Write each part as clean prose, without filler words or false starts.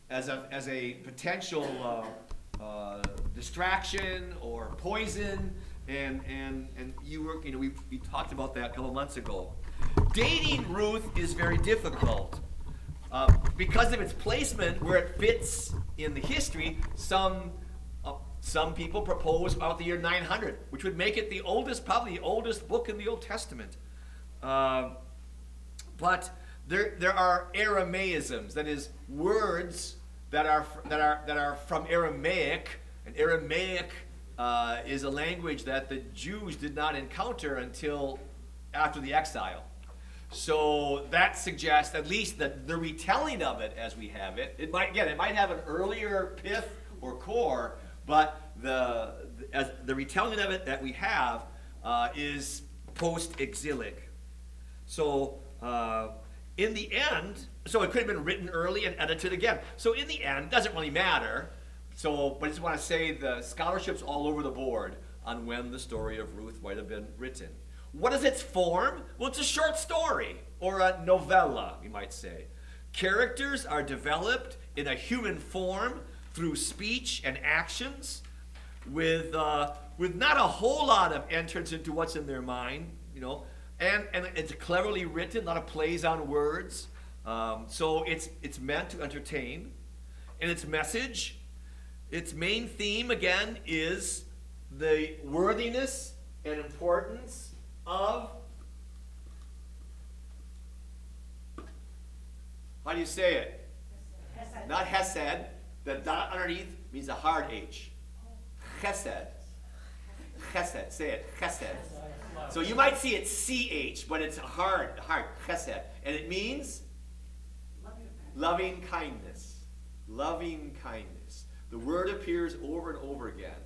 as a potential distraction or poison, and we talked about that a couple months ago. Dating Ruth is very difficult because of its placement where it fits in the history. Some people propose about the year 900, which would make it probably the oldest book in the Old Testament. But there are Aramaisms, that is, words that are from Aramaic, and Aramaic is a language that the Jews did not encounter until after the exile. So that suggests at least that the retelling of it as we have it, it might have an earlier pith or core, but the retelling of it that we have is post-exilic. So in the end, so it could have been written early and edited again. So in the end, doesn't really matter. So, but I just want to say the scholarship's all over the board on when the story of Ruth might have been written. What is its form? Well, it's a short story, or a novella, we might say. Characters are developed in a human form through speech and actions, with not a whole lot of entrance into what's in their mind, and it's cleverly written, a lot of plays on words. So it's meant to entertain. And its message, its main theme, again, is the worthiness and importance of, how do you say it? Hesed. Not hesed. The dot underneath means a hard H. Chesed. Chesed. Say it. Chesed. So you might see it CH, but it's a hard chesed. And it means loving kindness. Loving kindness. The word appears over and over again.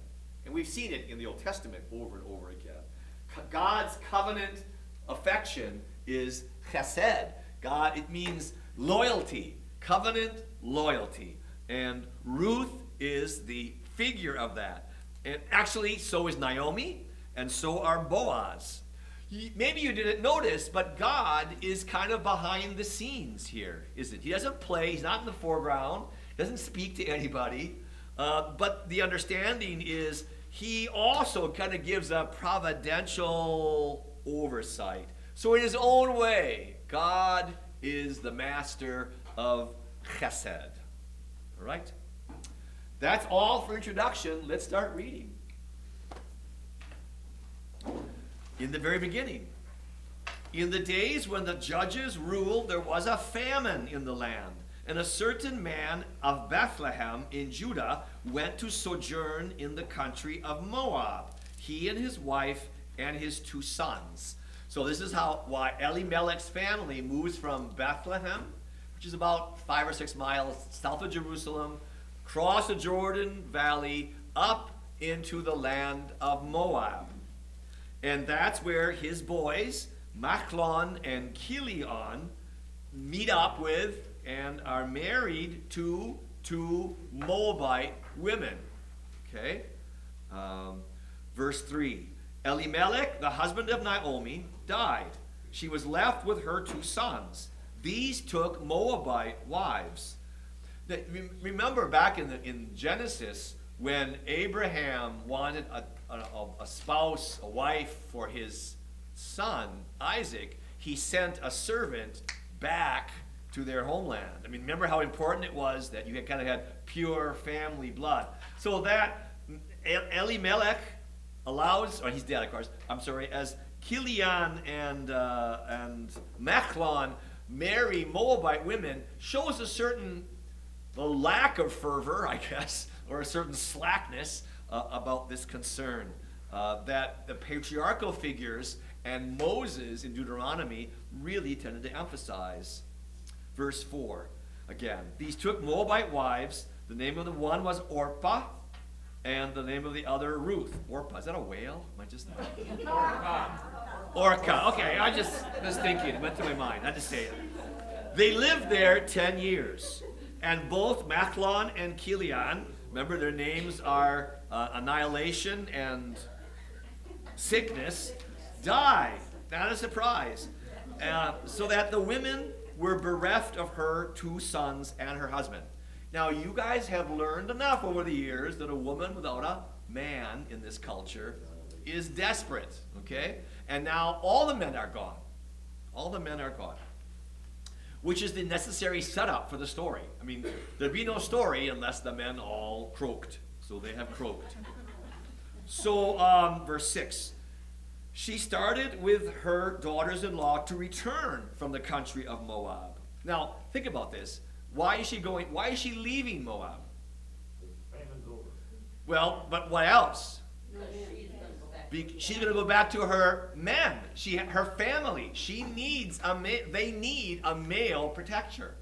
And we've seen it in the Old Testament over and over again. God's covenant affection is chesed. It means loyalty. Covenant loyalty. And Ruth is the figure of that. And actually, so is Naomi, and so are Boaz. Maybe you didn't notice, but God is kind of behind the scenes here, isn't he? He doesn't play. He's not in the foreground. He doesn't speak to anybody. But the understanding is he also kind of gives a providential oversight. So in his own way, God is the master of chesed. All right? That's all for introduction. Let's start reading. In the very beginning, in the days when the judges ruled, there was a famine in the land, and a certain man of Bethlehem in Judah went to sojourn in the country of Moab, he and his wife and his 2 sons. So this is why Elimelech's family moves from Bethlehem, which is about 5 or 6 miles south of Jerusalem, across the Jordan Valley, up into the land of Moab. And that's where his boys, Machlon and Chilion, meet up with and are married to 2 Moabite women. Okay? Verse 3. Elimelech, the husband of Naomi, died. She was left with her 2 sons. These took Moabite wives. Remember back in Genesis, when Abraham wanted a spouse, a wife for his son, Isaac, he sent a servant back to their homeland. I mean, remember how important it was that you kind of had pure family blood. So that Elimelech allows, or he's dead, of course, as Chilion and Machlon marry Moabite women, shows a certain lack of fervor, I guess, or a certain slackness about this concern that the patriarchal figures and Moses in Deuteronomy really tended to emphasize. Verse 4, again, these took Moabite wives. The name of the one was Orpah, and the name of the other Ruth. Orpah, is that a whale? Am I just... Orca. Okay, I just was thinking. It went through my mind. I had to say it. They lived there 10 years. And both Machlon and Chilion, remember their names are annihilation and sickness, died. Not a surprise. So that the women were bereft of her 2 sons and her husband. Now, you guys have learned enough over the years that a woman without a man in this culture is desperate, okay? And now all the men are gone. All the men are gone. Which is the necessary setup for the story. I mean, there'd be no story unless the men all croaked. So they have croaked. So, verse 6. She started with her daughters-in-law to return from the country of Moab. Now, think about this. Why is she leaving Moab? Famine's over. Well, but what else? She's going to go back to her men, her family. They need a male protector.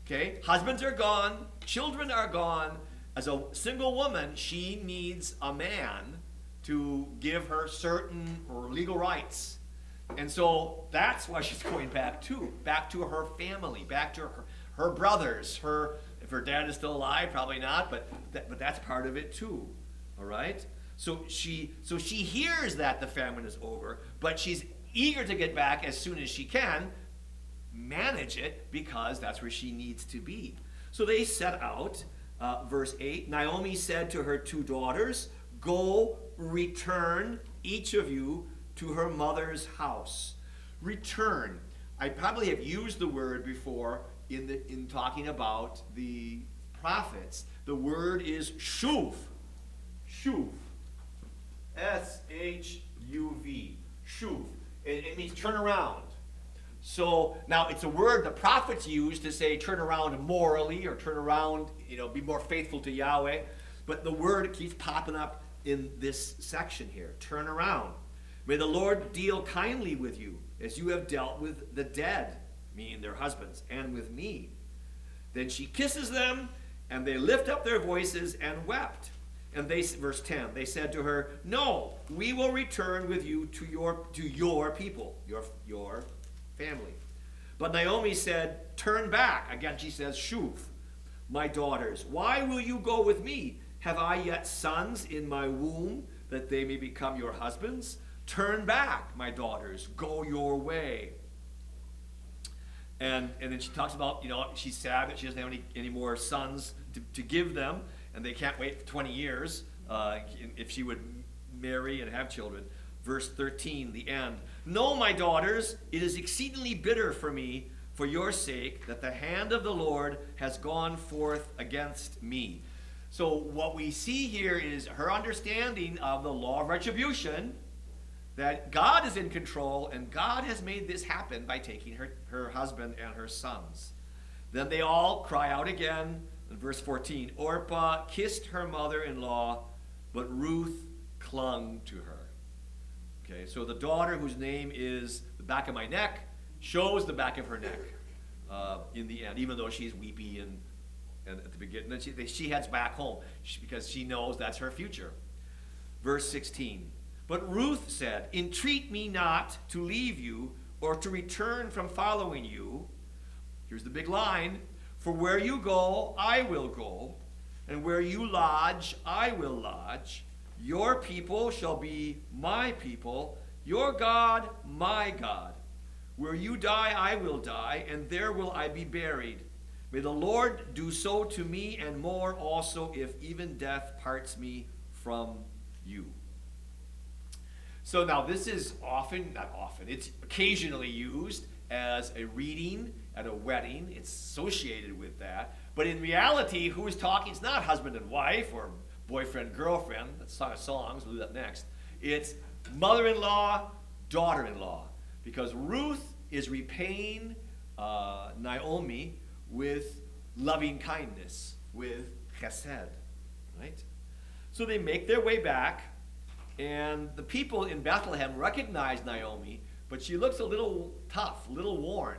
Okay? Husbands are gone. Children are gone. As a single woman, she needs a man to give her certain legal rights. And so that's why she's going back to her family, back to her brothers. If her dad is still alive, probably not, but that's part of it too. All right? So she hears that the famine is over, but she's eager to get back as soon as she can, manage it, because that's where she needs to be. So they set out, verse 8, Naomi said to her 2 daughters, "Go, return, each of you, to her mother's house." Return. I probably have used the word before in talking about the prophets. The word is shuv. Shuv. S-H-U-V. Shuv. It means turn around. So now it's a word the prophets use to say turn around morally or turn around, be more faithful to Yahweh. But the word keeps popping up in this section here. Turn around. May the Lord deal kindly with you as you have dealt with the dead, meaning their husbands, and with me. Then she kisses them, and they lift up their voices and wept. And verse 10, they said to her, "No, we will return with you to your people, your family." But Naomi said, "Turn back." Again, she says, "Shuv, my daughters, why will you go with me? Have I yet sons in my womb that they may become your husbands? Turn back, my daughters, go your way." And then she talks about, she's sad that she doesn't have any more sons to give them, and they can't wait for 20 years if she would marry and have children. Verse 13, the end. "No, my daughters, it is exceedingly bitter for me, for your sake, that the hand of the Lord has gone forth against me." So what we see here is her understanding of the law of retribution, that God is in control, and God has made this happen by taking her husband and her sons. Then they all cry out again. In verse 14, Orpah kissed her mother-in-law, but Ruth clung to her. Okay, so the daughter whose name is the back of my neck shows the back of her neck in the end, even though she's weepy and at the beginning. Then she heads back home because she knows that's her future. Verse 16, "But Ruth said, entreat me not to leave you or to return from following you." Here's the big line. "For where you go, I will go, and where you lodge, I will lodge. Your people shall be my people, your God, my God. Where you die, I will die, and there will I be buried. May the Lord do so to me and more also, if even death parts me from you." So now this is it's occasionally used as a reading at a wedding. It's associated with that. But in reality, who is talking? It's not husband and wife or boyfriend, girlfriend. That's not a song, so we'll do that next. It's mother-in-law, daughter-in-law. Because Ruth is repaying Naomi with loving kindness, with chesed. Right? So they make their way back, and the people in Bethlehem recognize Naomi, but she looks a little tough, a little worn.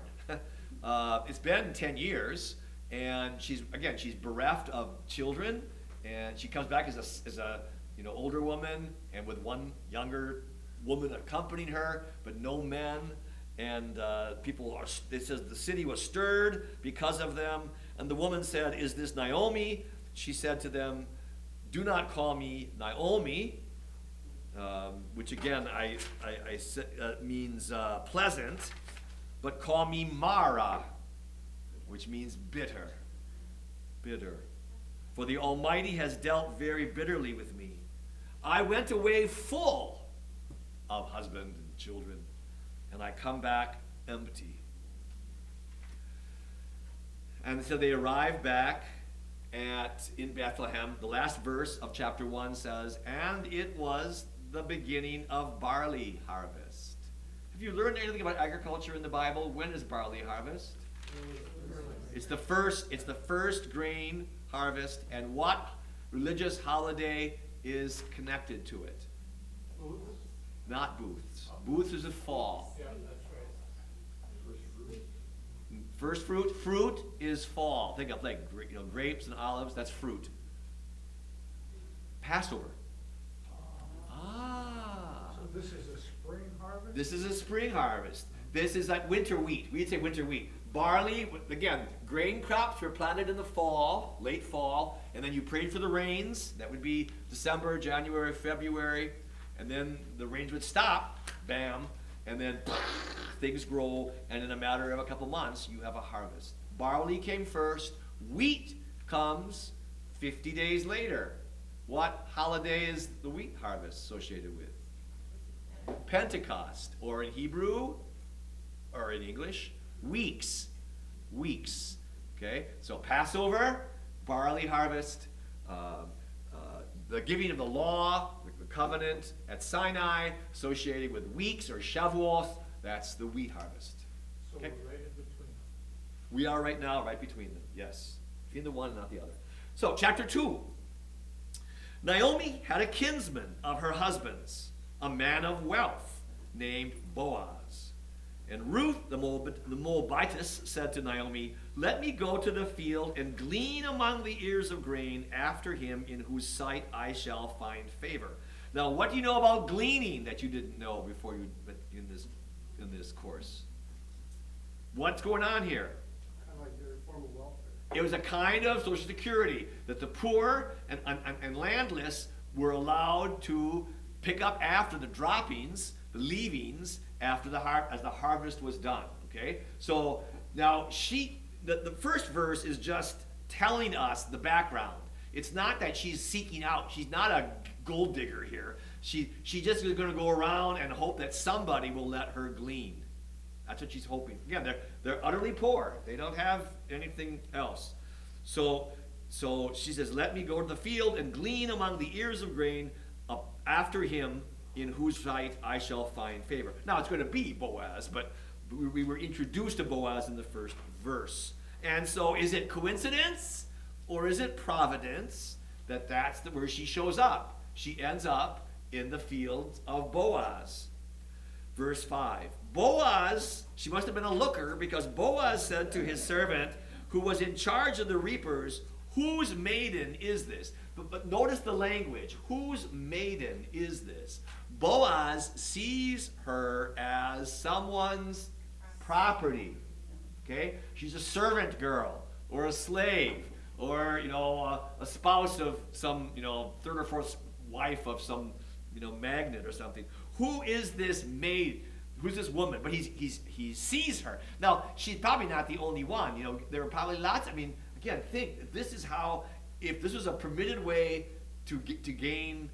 It's been 10 years, and she's bereft of children, and she comes back as a older woman, and with one younger woman accompanying her, but no men. And it says the city was stirred because of them. And the woman said, "Is this Naomi?" She said to them, "Do not call me Naomi," which again means pleasant, "but call me Mara," which means bitter. bitter. For the Almighty has dealt very bitterly with me. I went away full of husband and children, and I come back empty. And so they arrive back in Bethlehem. The last verse of chapter 1 says, and it was the beginning of barley harvest. Have you learned anything about agriculture in the Bible? When is barley harvest? It's the first grain harvest. And what religious holiday is connected to it? Booths? Not booths. Booths is a fall. Yeah, that's right. First fruit. Fruit is fall. Think of like grapes and olives. That's fruit. Passover. So this is a spring harvest? This is a spring harvest. This is like winter wheat. We'd say winter wheat. Barley, again, grain crops were planted in the fall, late fall, and then you prayed for the rains. That would be December, January, February, and then the rains would stop, bam, and then things grow, and in a matter of a couple months, you have a harvest. Barley came first. Wheat comes 50 days later. What holiday is the wheat harvest associated with? Pentecost, or in Hebrew, or in English, weeks. Weeks. Okay? So Passover, barley harvest, the giving of the law, the covenant at Sinai, associated with weeks or Shavuot, that's the wheat harvest. So Okay? we're right in between. We are right now right between them, yes. Between the one and not the other. So, chapter 2. Naomi had a kinsman of her husband's, a man of wealth, named Boaz. And Ruth, the Moabitess, said to Naomi, let me go to the field and glean among the ears of grain after him in whose sight I shall find favor. Now, what do you know about gleaning that you didn't know before you in this course? What's going on here? Kind of like your form of welfare. It was a kind of Social Security that the poor and landless were allowed to pick up after the droppings, the leavings, after as the harvest was done. Okay, so now the first verse is just telling us the background. It's not that she's seeking out. She's not a gold digger here. She just is going to go around and hope that somebody will let her glean. That's what she's hoping. Again, they're utterly poor. They don't have anything else. So she says, let me go to the field and glean among the ears of grain after him in whose sight I shall find favor. Now, it's going to be Boaz, but we were introduced to Boaz in the first verse. And so is it coincidence or is it providence that that's where she shows up? She ends up in the fields of Boaz. Verse 5. Boaz, she must have been a looker, because Boaz said to his servant who was in charge of the reapers, whose maiden is this? But notice the language. Whose maiden is this? Boaz sees her as someone's property. Okay? She's a servant girl or a slave or, a spouse of some, third or fourth wife of some, magnate or something. Who is this maid? Who's this woman? But he sees her. Now, she's probably not the only one. There are probably lots. Again, think, this is how, if this was a permitted way to gain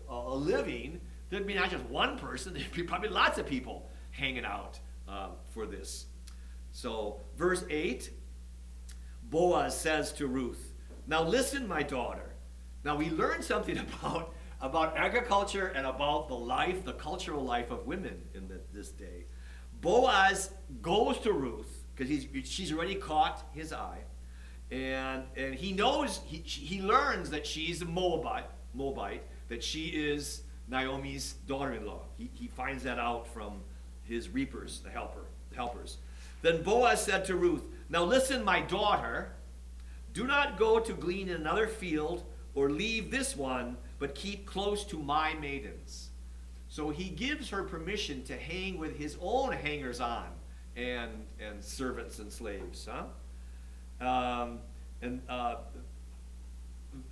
a living, there'd be not just one person, there'd be probably lots of people hanging out for this. So, verse 8, Boaz says to Ruth, now listen, my daughter. Now, we learned something about agriculture and about the cultural life of women in this day. Boaz goes to Ruth, because she's already caught his eye, and he knows, he learns that she's a Moabite, that she is Naomi's daughter-in-law. He finds that out from his reapers, the helpers. Then Boaz said to Ruth, now listen, my daughter, do not go to glean in another field or leave this one, but keep close to my maidens. So he gives her permission to hang with his own hangers-on and servants and slaves. Have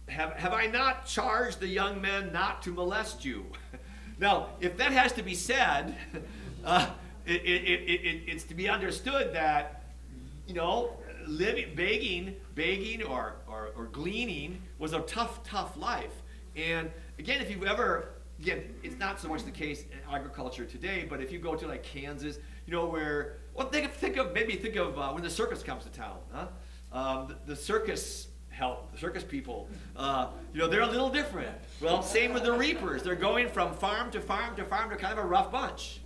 I not charged the young men not to molest you? Now, if that has to be said, it's to be understood that, begging or gleaning was a tough life. And again, if you've ever, again, it's not so much the case in agriculture today, but if you go to like Kansas, you know, where, well, think of when the circus comes to town, huh? The circus people, you know, they're a little different. Well, same with the reapers. They're going from farm to farm to farm. They're kind of a rough bunch,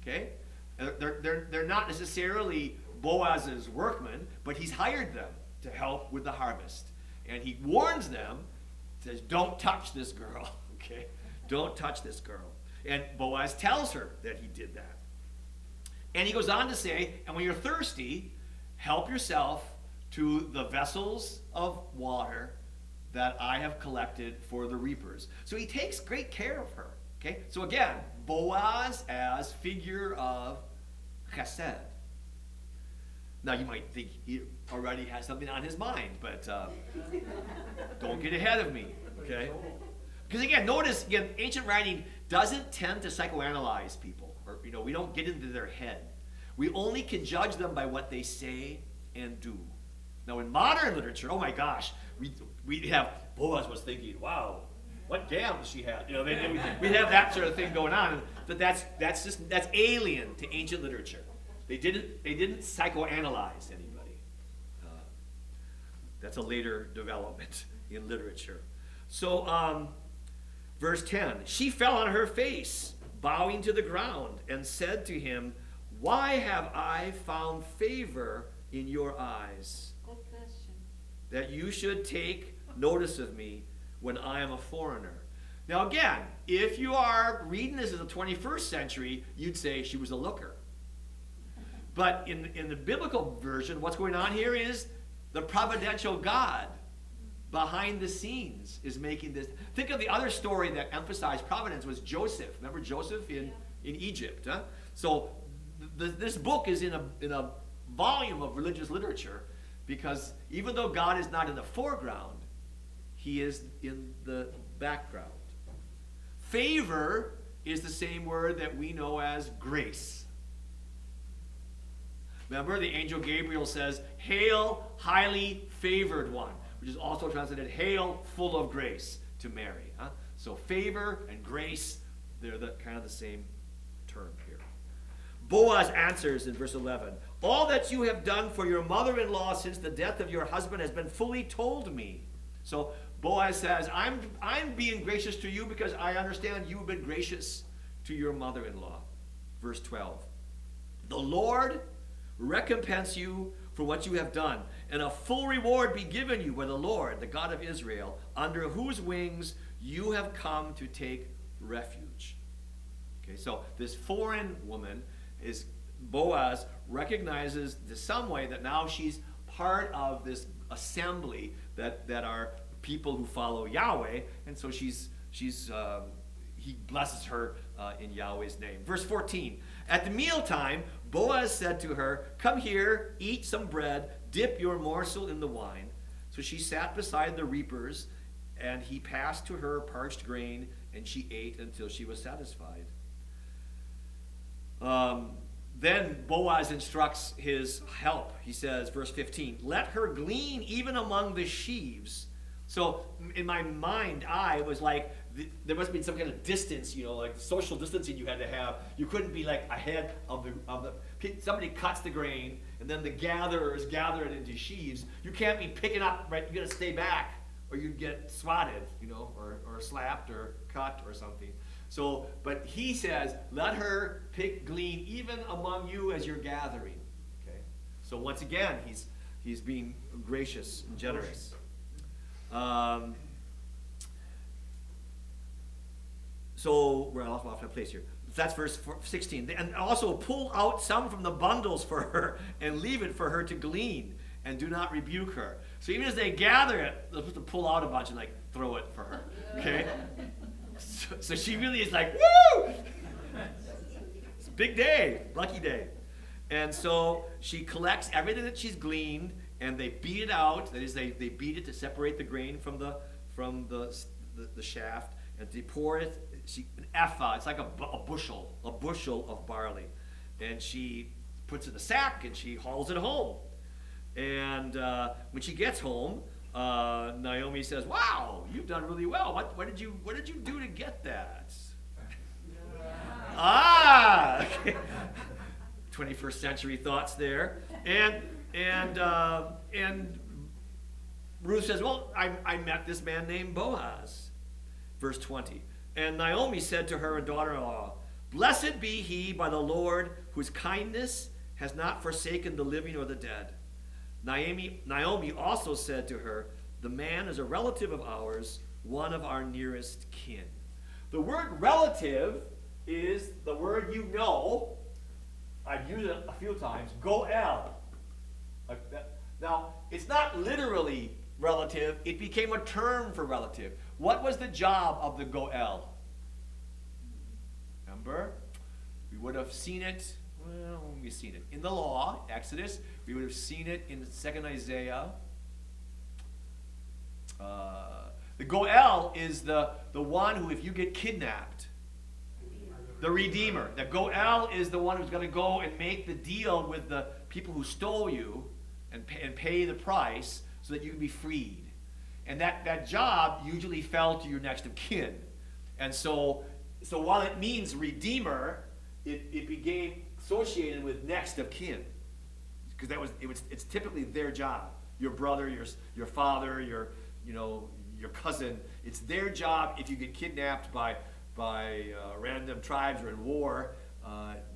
okay? They're not necessarily Boaz's workmen, but he's hired them to help with the harvest. And he warns them, says, don't touch this girl, okay? Don't touch this girl. And Boaz tells her that he did that. And he goes on to say, and when you're thirsty, help yourself to the vessels of water that I have collected for the reapers. So he takes great care of her, okay? So again, Boaz as figure of chesed. Now you might think he already has something on his mind, but don't get ahead of me, okay? Because again, notice, again, ancient writing doesn't tend to psychoanalyze people, or, you know, we don't get into their head. We only can judge them by what they say and do. Now in modern literature, oh my gosh, we have, Boaz was thinking, wow, what gowns she had. You know, we have that sort of thing going on, but that's alien to ancient literature. They didn't psychoanalyze anybody. That's a later development in literature. So, verse 10, she fell on her face, bowing to the ground, and said to him, why have I found favor in your eyes, that you should take notice of me when I am a foreigner? Now again, if you are reading this in the 21st century, you'd say she was a looker. But in the biblical version, what's going on here is the providential God behind the scenes is making this. Think of the other story that emphasized providence was Joseph. Remember Joseph in Egypt? Huh? So this book is in a volume of religious literature, because even though God is not in the foreground, he is in the background. Favor is the same word that we know as grace. Remember, the angel Gabriel says, hail, highly favored one, which is also translated, hail, full of grace, to Mary. Huh? So favor and grace, they're kind of the same term here. Boaz answers in verse 11, all that you have done for your mother-in-law since the death of your husband has been fully told me. So Boaz says, I'm being gracious to you because I understand you've been gracious to your mother-in-law. Verse 12, the Lord recompense you for what you have done, and a full reward be given you by the Lord, the God of Israel, under whose wings you have come to take refuge. Okay, so this foreign woman is, Boaz recognizes in some way that now she's part of this assembly that are people who follow Yahweh, and so he blesses her in Yahweh's name. Verse 14, at the mealtime, Boaz said to her, come here, eat some bread, dip your morsel in the wine. So she sat beside the reapers, and he passed to her parched grain, and she ate until she was satisfied. Then Boaz instructs his help. He says, verse 15, let her glean even among the sheaves. So in my mind, I was like, there must be some kind of distance, you know, like social distancing you had to have. You couldn't be like ahead of the somebody cuts the grain, and then the gatherers gather it into sheaves. You can't be picking up, right? You got to stay back, or you'd get swatted, you know, or slapped or cut or something. So, but he says, let her glean even among you as you're gathering. Okay. So once again, he's being gracious and generous. So we're off to a place here. That's verse 16. And also pull out some from the bundles for her and leave it for her to glean, and do not rebuke her. So even as they gather it, they're supposed to pull out a bunch and like throw it for her. Okay? So she really is like, woo! It's a big day, lucky day. And so she collects everything that she's gleaned, and they beat it out. That is, they beat it to separate the grain from the shaft, and they pour it. An ephah, it's like a bushel of barley, and she puts it in a sack and she hauls it home. And when she gets home, Naomi says, "Wow, you've done really well. What did you do to get that?" Ah, okay. 21st century thoughts there. And Ruth says, "Well, I met this man named Boaz." Verse 20. And Naomi said to her daughter-in-law, "Blessed be he by the Lord, whose kindness has not forsaken the living or the dead." Naomi also said to her, "The man is a relative of ours, one of our nearest kin." The word relative is the word you know. I've used it a few times. Goel. Like that. Now, it's not literally relative. It became a term for relative. What was the job of the Goel? Remember? We would have seen it. Well, we've seen it in the law, Exodus. We would have seen it in 2nd Isaiah. The Goel is the one who, if you get kidnapped, the Redeemer. The Goel is the one who's going to go and make the deal with the people who stole you and pay the price so that you can be freed. And that job usually fell to your next of kin. And so while it means Redeemer, it became associated with next of kin, because it's typically their job. Your brother, your father, your cousin. It's their job. If you get kidnapped by random tribes or in war,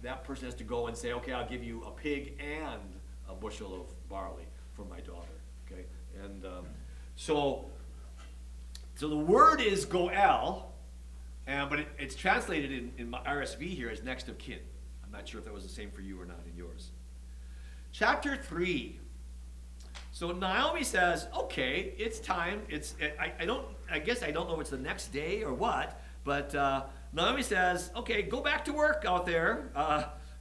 that person has to go and say, "Okay, I'll give you a pig and a bushel of barley for my daughter." Okay, and so the word is Goel, but it's translated in my RSV here as next of kin. I'm not sure if that was the same for you or not in yours. Chapter 3. So Naomi says, "Okay, it's time. I guess I don't know if it's the next day or what, but Naomi says, "Okay, go back to work out there."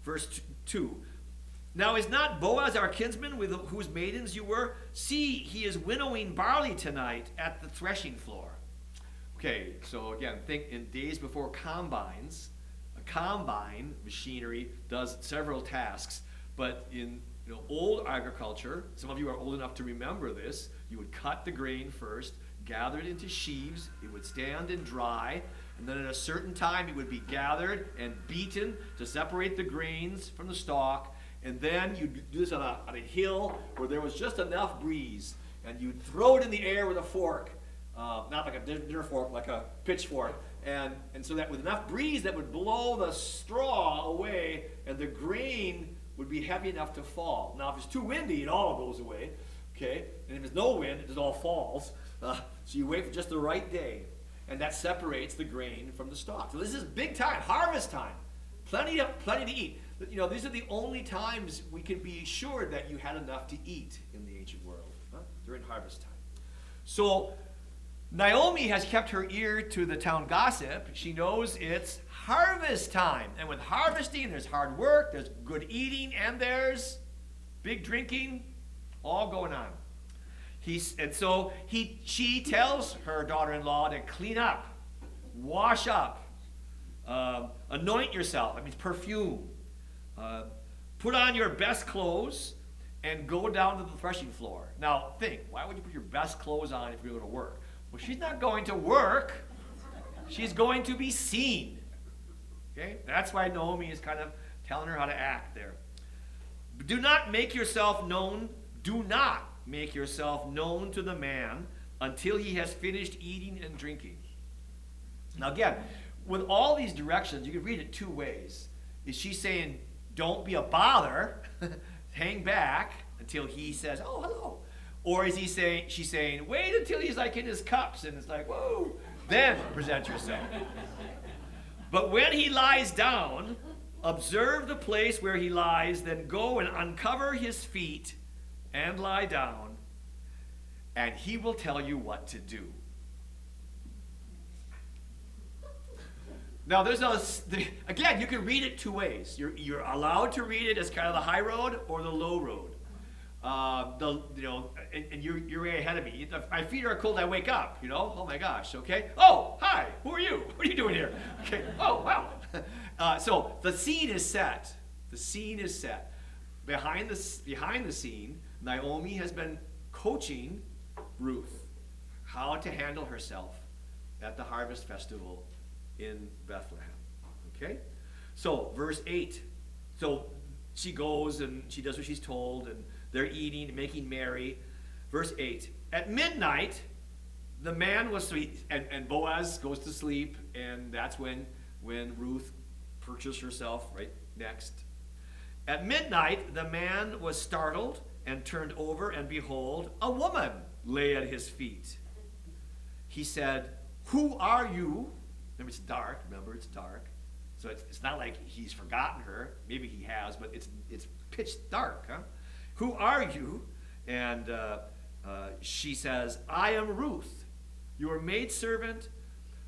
Verse 2. "Now is not Boaz our kinsman, with whose maidens you were? See, he is winnowing barley tonight at the threshing floor." Okay, so again, think in days before combines. A combine machinery does several tasks, but in old agriculture, some of you are old enough to remember this, you would cut the grain first, gather it into sheaves, it would stand and dry, and then at a certain time it would be gathered and beaten to separate the grains from the stalk, and then you'd do this on a hill where there was just enough breeze, and you'd throw it in the air with a fork, not like a dinner fork, like a pitchfork, and so that with enough breeze that would blow the straw away, and the grain would be heavy enough to fall. Now, if it's too windy, it all goes away, okay? And if there's no wind, it just all falls. So you wait for just the right day, and that separates the grain from the stalk. So this is big time, harvest time. Plenty to eat. These are the only times we can be assured that you had enough to eat in the ancient world, during harvest time. So Naomi has kept her ear to the town gossip. She knows it's harvest time. And with harvesting, there's hard work, there's good eating, and there's big drinking, all going on. She tells her daughter-in-law to clean up, wash up, anoint yourself. That means perfume. Put on your best clothes and go down to the threshing floor. Now think, why would you put your best clothes on if you're going to work? Well, she's not going to work. She's going to be seen. Okay? That's why Naomi is kind of telling her how to act there. Do not make yourself known. Do not make yourself known to the man until he has finished eating and drinking. Now again, with all these directions, you can read it two ways. Is she saying, don't be a bother, hang back until he says, "Oh, hello"? Or is she's saying, wait until he's like in his cups and it's like, whoa, then present yourself. But when he lies down, observe the place where he lies, then go and uncover his feet and lie down, and he will tell you what to do. Now, again, you can read it two ways. You're allowed to read it as kind of the high road or the low road. And you're way ahead of me. If my feet are cold, I wake up, oh my gosh, okay? Oh, hi, who are you? What are you doing here? Okay, oh, wow. So the scene is set. The scene is set. Behind the scene, Naomi has been coaching Ruth how to handle herself at the harvest festival in Bethlehem. Okay? So, verse 8. So, she goes and she does what she's told, and they're eating and making merry. Verse 8. At midnight, the man was sweet, and Boaz goes to sleep, and that's when Ruth purchased herself right next. At midnight, the man was startled and turned over, and behold, a woman lay at his feet. He said, "Who are you?" Remember, it's dark. It's dark. So it's not like he's forgotten her. Maybe he has, but it's pitch dark. Huh? "Who are you?" And she says, "I am Ruth, your maidservant.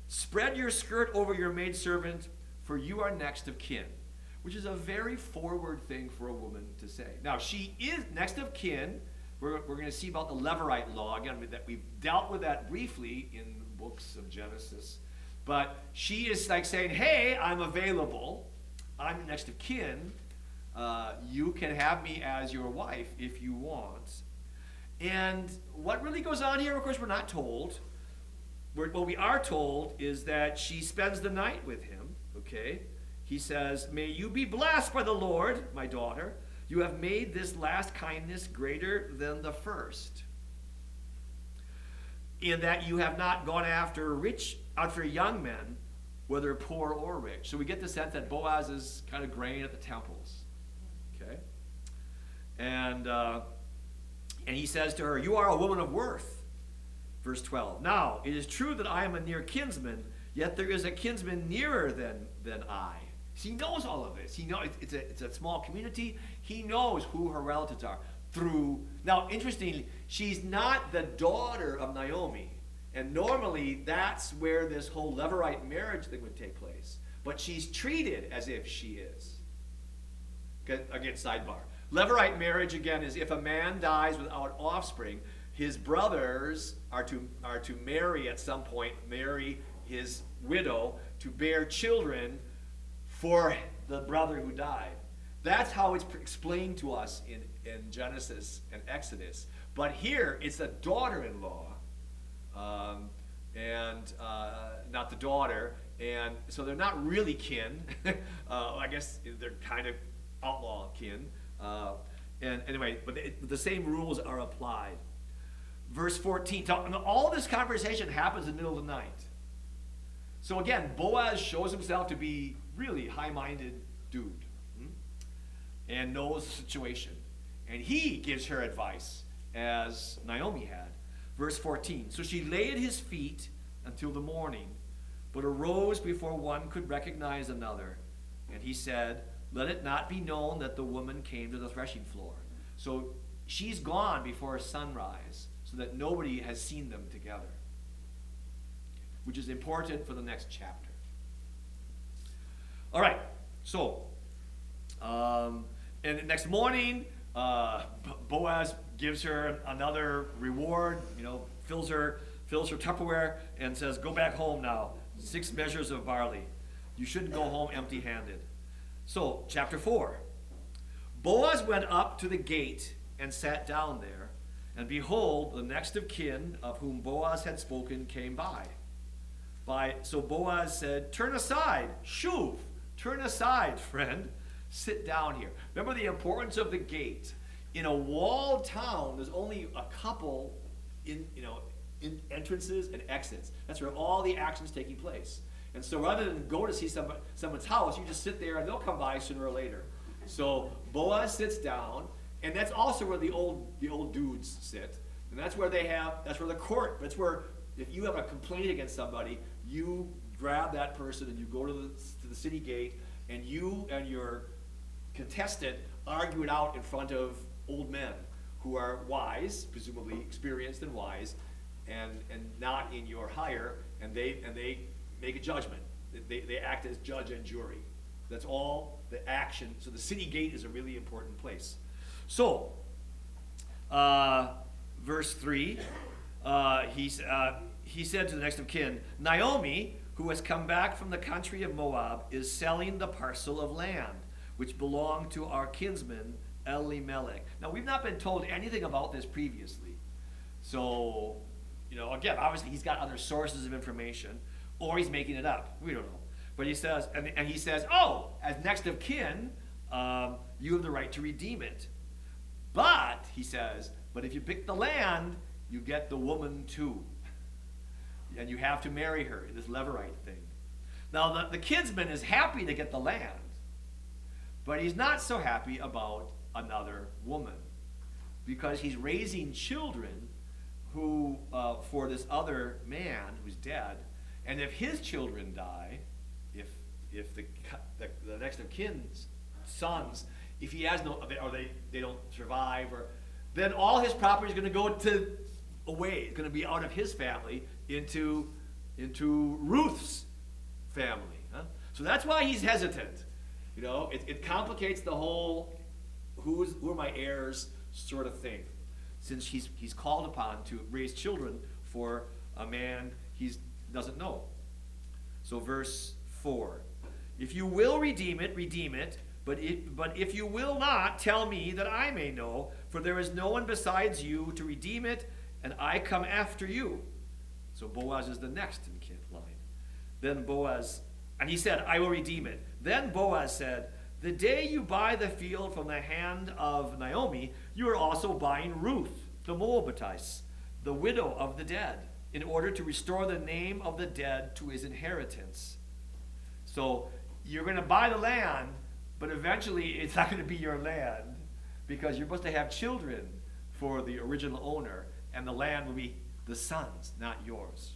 Spread your skirt over your maidservant, for you are next of kin." Which is a very forward thing for a woman to say. Now, she is next of kin. We're going to see about the Levirate law. Again, we've dealt with that briefly in the books of Genesis. But she is like saying, hey, I'm available. I'm next of kin. You can have me as your wife if you want. And what really goes on here, of course, we're not told. What we are told is that she spends the night with him, okay? He says, "May you be blessed by the Lord, my daughter. You have made this last kindness greater than the first, in that you have not gone after young men, whether poor or rich." So we get the sense that Boaz is kind of graying at the temples, okay? And he says to her, "You are a woman of worth." Verse 12. "Now, it is true that I am a near kinsman, yet there is a kinsman nearer than I." He knows all of this. He knows it's a small community. He knows who her relatives are. Now, interestingly, she's not the daughter of Naomi. And normally, that's where this whole Levirate marriage thing would take place. But she's treated as if she is. Again, sidebar. Levirate marriage, again, is if a man dies without offspring, his brothers are to marry at some point, marry his widow to bear children for the brother who died. That's how it's explained to us in Genesis and Exodus. But here, it's a daughter-in-law, and not the daughter. And so they're not really kin. I guess they're kind of outlaw kin. And anyway, but the same rules are applied. Verse 14. So all this conversation happens in the middle of the night. So again, Boaz shows himself to be really high-minded dude, and knows the situation. And he gives her advice, as Naomi had. Verse 14. "So she lay at his feet until the morning, but arose before one could recognize another. And he said, 'Let it not be known that the woman came to the threshing floor.'" So she's gone before sunrise, so that nobody has seen them together, which is important for the next chapter. All right, so, and the next morning, Boaz gives her another reward, fills her Tupperware, and says, "Go back home now, 6 measures of barley. You shouldn't go home empty-handed." So, chapter 4. Boaz went up to the gate and sat down there, and behold, the next of kin of whom Boaz had spoken came by. So Boaz said, "Turn aside, shuv, turn aside, friend. Sit down here." Remember the importance of the gate. In a walled town, there's only a couple in entrances and exits. That's where all the action's taking place. And so rather than go to see someone's house, you just sit there and they'll come by sooner or later. So Boaz sits down, and that's also where the old dudes sit. And that's where that's where the court, that's where if you have a complaint against somebody, you grab that person and you go to the city gate, and you and your contestant argue it out in front of old men who are wise, presumably experienced and wise, and not in your hire, and they make a judgment. They act as judge and jury. That's all the action. So the city gate is a really important place. So, verse 3, he said to the next of kin, "Naomi, who has come back from the country of Moab, is selling the parcel of land which belonged to our kinsman Elimelech. Now, we've not been told anything about this previously. So, again, obviously he's got other sources of information, or he's making it up. We don't know. But he says, and he says, oh, as next of kin, you have the right to redeem it. But, he says, but if you pick the land, you get the woman too. And you have to marry her in this Levirate thing. Now, the kinsman is happy to get the land, but he's not so happy about another woman, because he's raising children who, for this other man who's dead, and if his children die, if the next of kin's sons, if he has no, or they don't survive, or then all his property is going to go away. It's going to be out of his family into Ruth's family. Huh? So that's why he's hesitant. It complicates the whole who are my heirs sort of thing, since he's called upon to raise children for a man he doesn't know. So verse 4, if you will redeem it, but if you will not, tell me that I may know, for there is no one besides you to redeem it, and I come after you. So Boaz is the next in line. Then Boaz, and he said, I will redeem it. Then Boaz said, the day you buy the field from the hand of Naomi, you are also buying Ruth, the Moabitess, the widow of the dead, in order to restore the name of the dead to his inheritance. So you're going to buy the land, but eventually it's not going to be your land, because you're supposed to have children for the original owner, and the land will be the son's, not yours.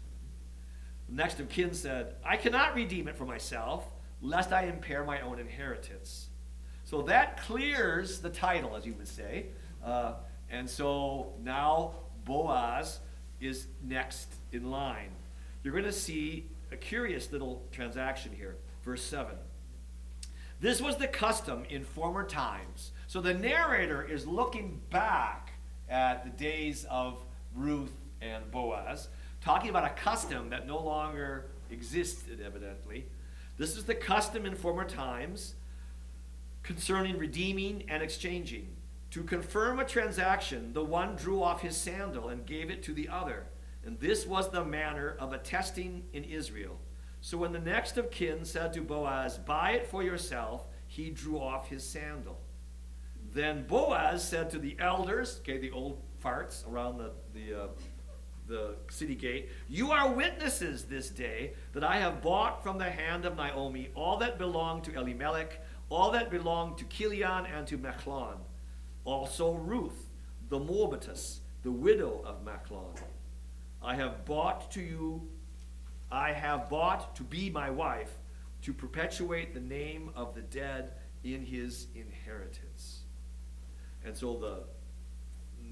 The next of kin said, I cannot redeem it for myself, lest I impair my own inheritance. So that clears the title, as you would say. And so now Boaz is next in line. You're going to see a curious little transaction here. Verse 7. This was the custom in former times. So the narrator is looking back at the days of Ruth and Boaz, talking about a custom that no longer existed, evidently. This is the custom in former times concerning redeeming and exchanging. To confirm a transaction, the one drew off his sandal and gave it to the other. And this was the manner of attesting in Israel. So when the next of kin said to Boaz, buy it for yourself, he drew off his sandal. Then Boaz said to the elders, the old farts around the city gate, you are witnesses this day that I have bought from the hand of Naomi all that belonged to Elimelech, all that belonged to Kilion and to Machlon. Also Ruth, the Moabitess, the widow of Machlon. I have bought to be my wife, to perpetuate the name of the dead in his inheritance. And so the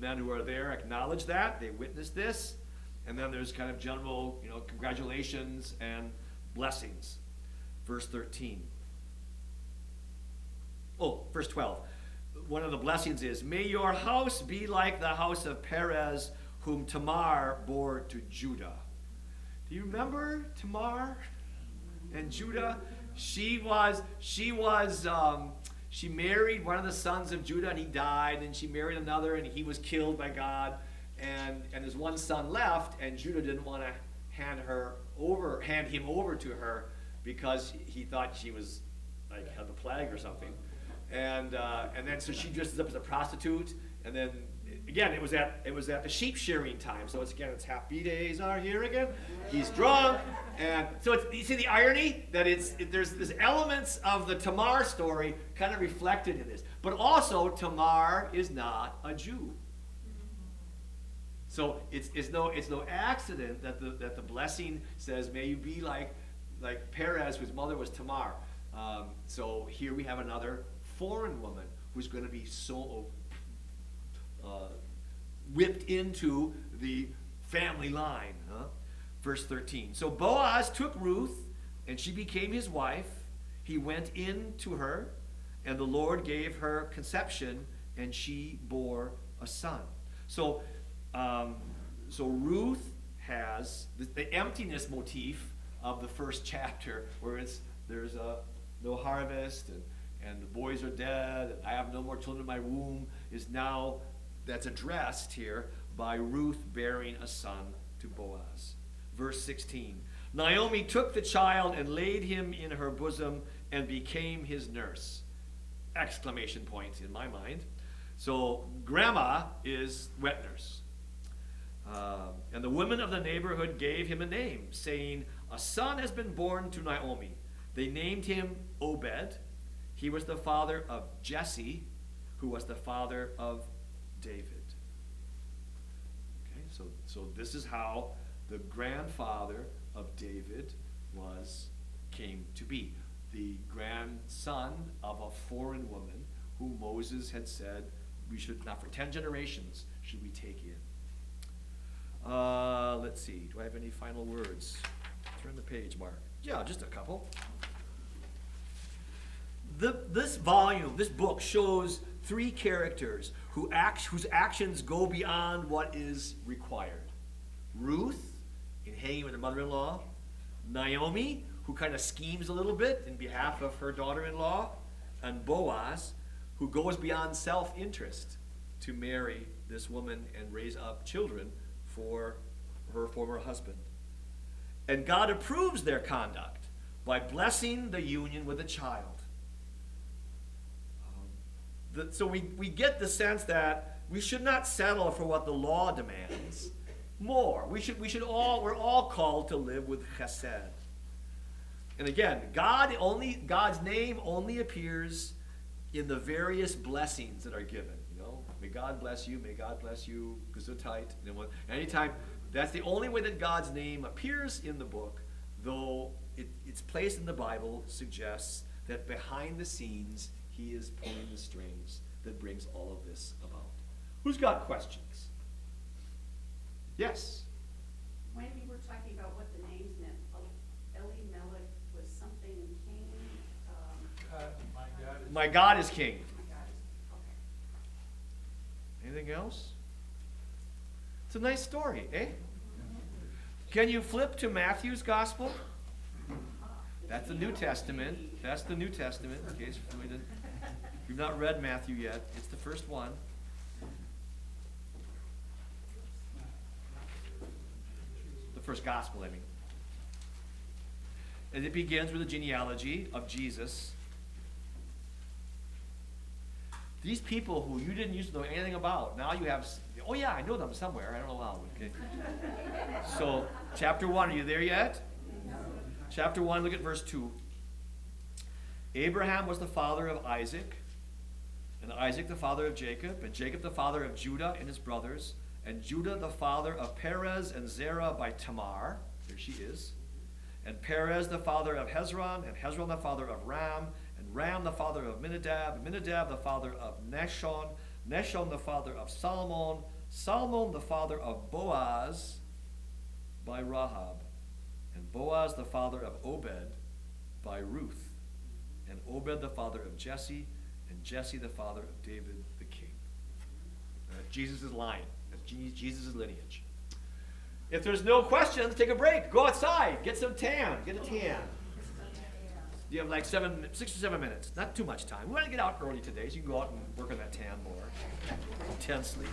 men who are there acknowledge that, they witness this, and then there's kind of general, congratulations and blessings. Verse 13. Oh, verse 12. One of the blessings is, may your house be like the house of Perez, whom Tamar bore to Judah. Do you remember Tamar and Judah? She married one of the sons of Judah, and he died, and she married another, and he was killed by God, and his one son left, and Judah didn't want to hand him over to her, because he thought she was had the plague or something. And then so she dresses up as a prostitute, and then again it was at the sheep shearing time. So it's happy days are here again. He's drunk, and so you see the irony that there's elements of the Tamar story kind of reflected in this, but also Tamar is not a Jew. So it's no accident that the blessing says, may you be like Perez, whose mother was Tamar. So here we have another foreign woman who's going to be so whipped into the family line. Verse 13. So Boaz took Ruth, and she became his wife. He went in to her, and the Lord gave her conception, and she bore a son. So Ruth has the emptiness motif of the first chapter, where there's no harvest, and the boys are dead, I have no more children in my womb, is now, that's addressed here by Ruth bearing a son to Boaz. Verse 16, Naomi took the child and laid him in her bosom and became his nurse. Exclamation point in my mind. So grandma is wet nurse. And the women of the neighborhood gave him a name, saying, a son has been born to Naomi. They named him Obed. He was the father of Jesse, who was the father of David. Okay, so this is how the grandfather of David came to be. The grandson of a foreign woman who Moses had said, we should, not for 10 generations, should we take in. Let's see, do I have any final words? Turn the page, Mark. Yeah, just a couple. This volume, this book shows 3 characters whose actions go beyond what is required. Ruth, in hanging with her mother-in-law. Naomi, who kind of schemes a little bit in behalf of her daughter-in-law. And Boaz, who goes beyond self-interest to marry this woman and raise up children for her former husband. And God approves their conduct by blessing the union with a child. So we get the sense that we should not settle for what the law demands. More. We're all called to live with chesed. And again, God's name only appears in the various blessings that are given. You know, may God bless you, gesundheit. Anytime, that's the only way that God's name appears in the book, though its place in the Bible suggests that behind the scenes, he is pulling the strings that brings all of this about. Who's got questions? Yes? When we were talking about what the names meant, Elimelech was something king. My God is king. My God is, okay. Anything else? It's a nice story, eh? Can you flip to Matthew's Gospel? That's the New Testament. That's the New Testament, in case you've not read Matthew yet. It's the first one. The first gospel, I mean. And it begins with the genealogy of Jesus. These people who you didn't used to know anything about, now you have, oh yeah, I know them somewhere. I don't know how. Okay. So, chapter 1, are you there yet? Chapter 1, look at verse 2. Abraham was the father of Isaac, and Isaac the father of Jacob, and Jacob the father of Judah and his brothers, and Judah the father of Perez and Zerah by Tamar. There she is. And Perez the father of Hezron, and Hezron the father of Ram, and Ram the father of Minadab, and Minadab the father of Nashon, Nashon the father of Salmon, Salmon the father of Boaz by Rahab, and Boaz the father of Obed by Ruth, and Obed the father of Jesse, and Jesse the father of David the king. Jesus' line. That's Jesus' lineage. If there's no questions, take a break. Go outside. Get some tan. Get a tan. You have like 6 or 7 minutes. Not too much time. We want to get out early today, so you can go out and work on that tan more intensely.